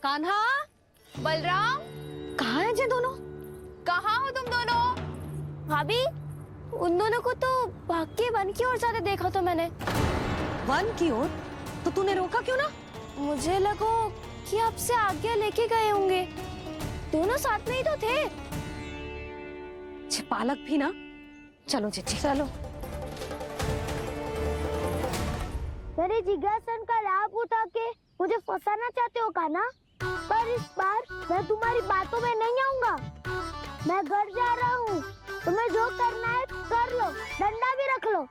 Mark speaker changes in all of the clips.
Speaker 1: कान्हा,
Speaker 2: बलराम,
Speaker 1: कहाँ है ये दोनों?
Speaker 2: कहाँ हो तुम दोनों?
Speaker 1: भाभी, उन दोनों को तो भाग के वन की ओर जाते देखा तो मैंने। वन की ओर? तो तूने रोका क्यों ना? मुझे लगो कि आपसे आगे लेके गए होंगे। दोनों साथ में ही तो थे। पालक भी ना। चलो चिच्ची, चलो।
Speaker 3: मेरे जिज्ञासन का लाभ उठा के मुझे फंसाना चाहते हो कान्हा? पर इस बार मैं तुम्हारी बातों में नहीं आऊंगा। मैं घर जा रहा हूँ। तुम्हें जो करना है कर लो, डंडा भी रख लो।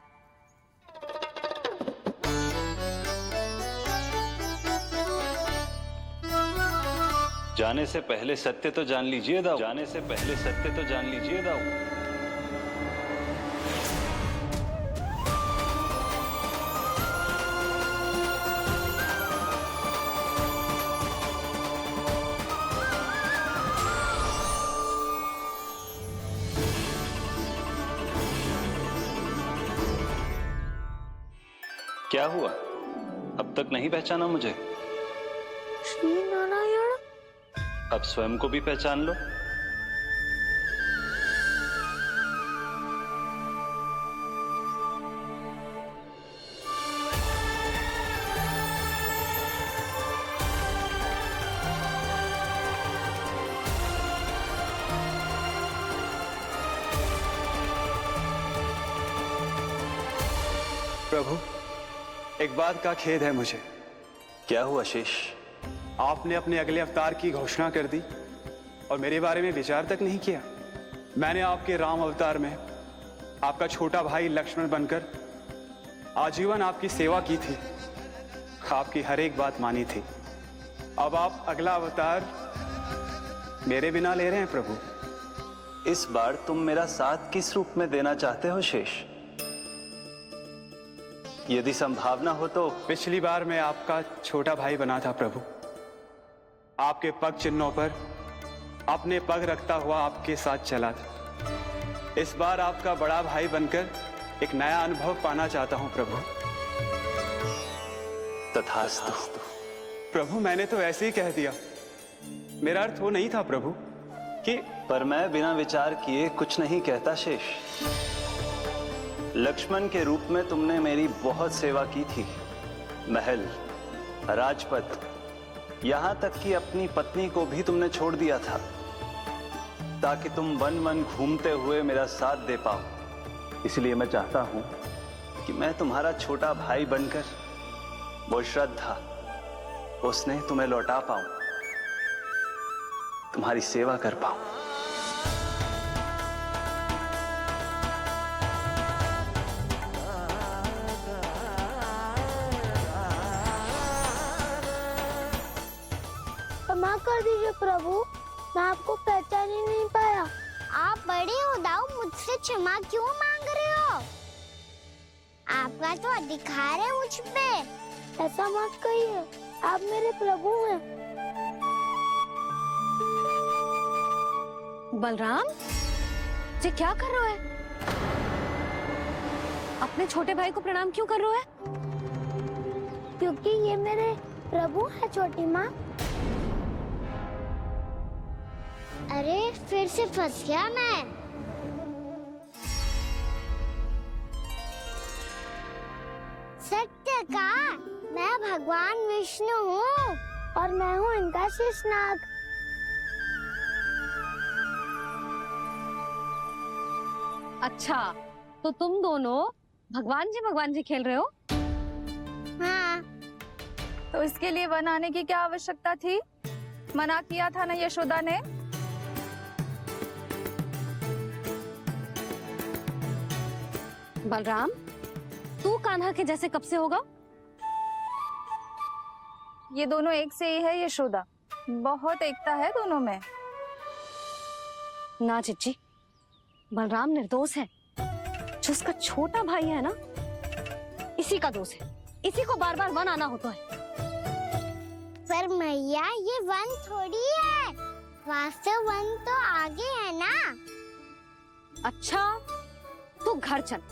Speaker 4: जाने से पहले सत्य तो जान लीजिए दाऊ। जाने से पहले सत्य तो जान लीजिए दाऊ। क्या हुआ? अब तक नहीं पहचाना मुझे?
Speaker 3: श्री नारायण।
Speaker 4: अब स्वयं को भी पहचान लो।
Speaker 5: प्रभु, एक बात का खेद है मुझे।
Speaker 4: क्या हुआ शेष?
Speaker 5: आपने अपने अगले अवतार की घोषणा कर दी और मेरे बारे में विचार तक नहीं किया। मैंने आपके राम अवतार में आपका छोटा भाई लक्ष्मण बनकर आजीवन आपकी सेवा की थी, आपकी हर एक बात मानी थी। अब आप अगला अवतार मेरे बिना ले रहे हैं प्रभु।
Speaker 4: इस बार तुम मेरा साथ किस रूप में देना चाहते हो शेष? यदि संभावना हो तो।
Speaker 5: पिछली बार मैं आपका छोटा भाई बना था प्रभु। आपके पग चिन्हों पर अपने पग रखता हुआ आपके साथ चला था। इस बार आपका बड़ा भाई बनकर एक नया अनुभव पाना चाहता हूं प्रभु।
Speaker 4: तथास्तु।
Speaker 5: प्रभु, मैंने तो ऐसे ही कह दिया। मेरा अर्थ वो नहीं था प्रभु कि।
Speaker 4: पर मैं बिना विचार किए कुछ नहीं कहता शेष। लक्ष्मण के रूप में तुमने मेरी बहुत सेवा की थी। महल, राजपथ, यहां तक कि अपनी पत्नी को भी तुमने छोड़ दिया था ताकि तुम वन वन घूमते हुए मेरा साथ दे पाओ। इसलिए मैं चाहता हूं कि मैं तुम्हारा छोटा भाई बनकर वो श्रद्धा, वो स्नेह तुम्हें लौटा पाऊं, तुम्हारी सेवा कर पाऊं।
Speaker 3: क्षमा कर दीजिए प्रभु, मैं आपको पहचान ही नहीं पाया। आप बड़े हो दाऊ, मुझसे क्षमा क्यों मांग रहे हो? आपका तो अधिकार है मुझ पे। ऐसा मत कहिए, आप मेरे प्रभु हैं।
Speaker 1: बलराम, ये क्या कर रहा है? अपने छोटे भाई को प्रणाम क्यों कर रहा है?
Speaker 3: क्योंकि ये मेरे प्रभु है छोटी माँ। अरे फिर से फंस गया मैं। सत्य का, मैं भगवान विष्णु हूँ और मैं हूँ इनका शेषनाग।
Speaker 1: अच्छा, तो तुम दोनों भगवान जी खेल रहे हो?
Speaker 3: हाँ।
Speaker 2: तो इसके लिए वन आने की क्या आवश्यकता थी? मना किया था ना यशोदा ने?
Speaker 1: बलराम, तू कान्हा के जैसे कब से होगा?
Speaker 2: ये दोनों एक से ही है यशोदा, बहुत एकता है दोनों में।
Speaker 1: ना चिच्ची, बलराम निर्दोष है। जो उसका छोटा भाई है ना, इसी का दोष है। इसी को बार बार वन आना होता है।
Speaker 3: पर मैया, ये वन थोड़ी है, वास्तव वन तो आगे है ना।
Speaker 1: अच्छा, तू घर चल,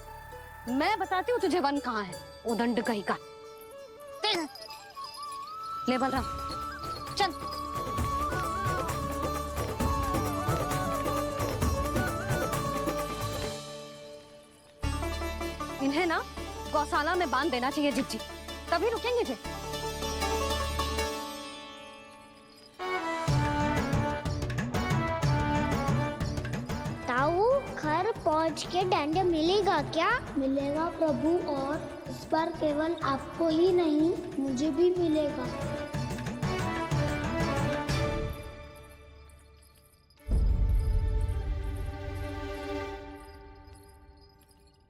Speaker 1: मैं बताती हूँ तुझे वन कहाँ है। उदंड कहीं का। ले बलराम, चल। इन्हें ना गौशाला में बांध देना चाहिए जिज्जी, तभी रुकेंगे जी।
Speaker 3: ताऊ घर पहुंच के दंड मिलेगा क्या?
Speaker 6: मिलेगा प्रभु, और इस बार केवल आपको ही नहीं मुझे भी मिलेगा।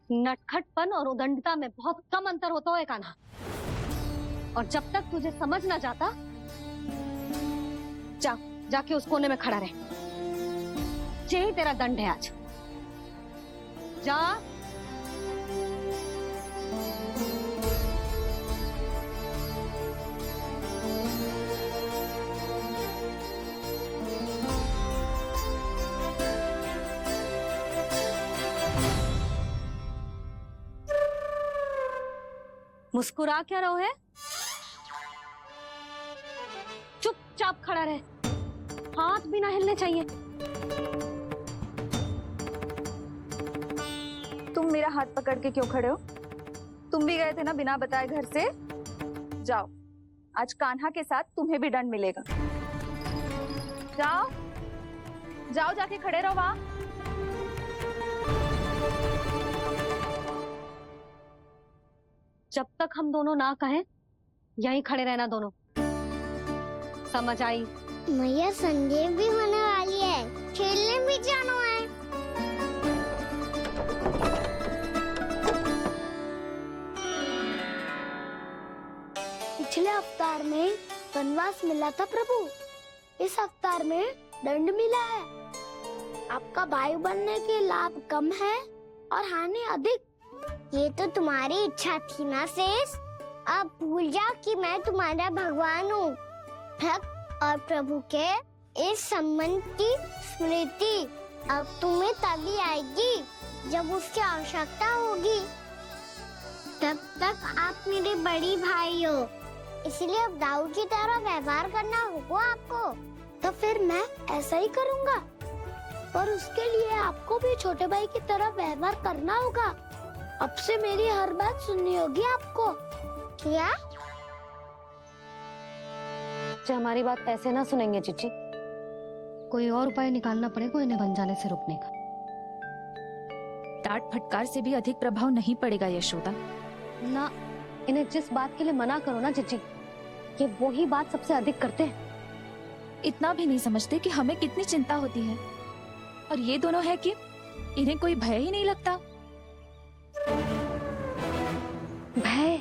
Speaker 1: नटखटपन और उदंडता में बहुत कम अंतर होता है कान्हा, और जब तक तुझे समझ ना जाता, जाके उस कोने में खड़ा रहे। यही तेरा दंड है आज। जा। मुस्कुरा क्या रहो है? चुपचाप खड़ा रहे, हाथ भी ना हिलने चाहिए।
Speaker 2: तुम मेरा हाथ पकड़ के क्यों खड़े हो? तुम भी गए थे ना बिना बताए घर से। जाओ, आज कान्हा के साथ तुम्हें भी दंड मिलेगा। जाओ जाओ, जाके खड़े रहो वहां।
Speaker 1: जब तक हम दोनों ना कहें, यहीं खड़े रहना दोनों। समझ आई?
Speaker 3: मैया संडे भी होने वाली है, खेलने भी जाना है।
Speaker 6: पिछले अवतार में वनवास मिला था प्रभु, इस अवतार में दंड मिला है। आपका भाई बनने के लाभ कम है और हानि अधिक।
Speaker 3: ये तो तुम्हारी इच्छा थी ना शेष। अब भूल जाओ कि मैं तुम्हारा भगवान हूँ। भक्त और प्रभु के इस संबंध की स्मृति अब तुम्हें तभी आएगी जब उसकी आवश्यकता होगी। तब तक आप मेरे बड़ी भाई हो, इसलिए अब दाऊ की तरह व्यवहार करना होगा आपको।
Speaker 6: तो फिर मैं ऐसा ही करूँगा, पर उसके लिए आपको भी छोटे भाई की तरह व्यवहार करना होगा। अब से मेरी हर बात सुननी होगी आपको।
Speaker 3: क्या?
Speaker 1: जो हमारी बात ऐसे ना सुनेंगे चिच्ची, कोई और उपाय निकालना पड़ेगा इन्हें बन जाने से रुकने का।
Speaker 7: डांट फटकार से भी अधिक प्रभाव नहीं पड़ेगा यशोदा।
Speaker 1: ना, इन्हें जिस बात के लिए मना करो ना चिच्ची, ये वही बात सबसे अधिक करते हैं।
Speaker 7: इतना भी नहीं समझते कि हमें कितनी चिंता होती है, और ये दोनों है कि इन्हें कोई भय ही नहीं लगता।
Speaker 1: भय?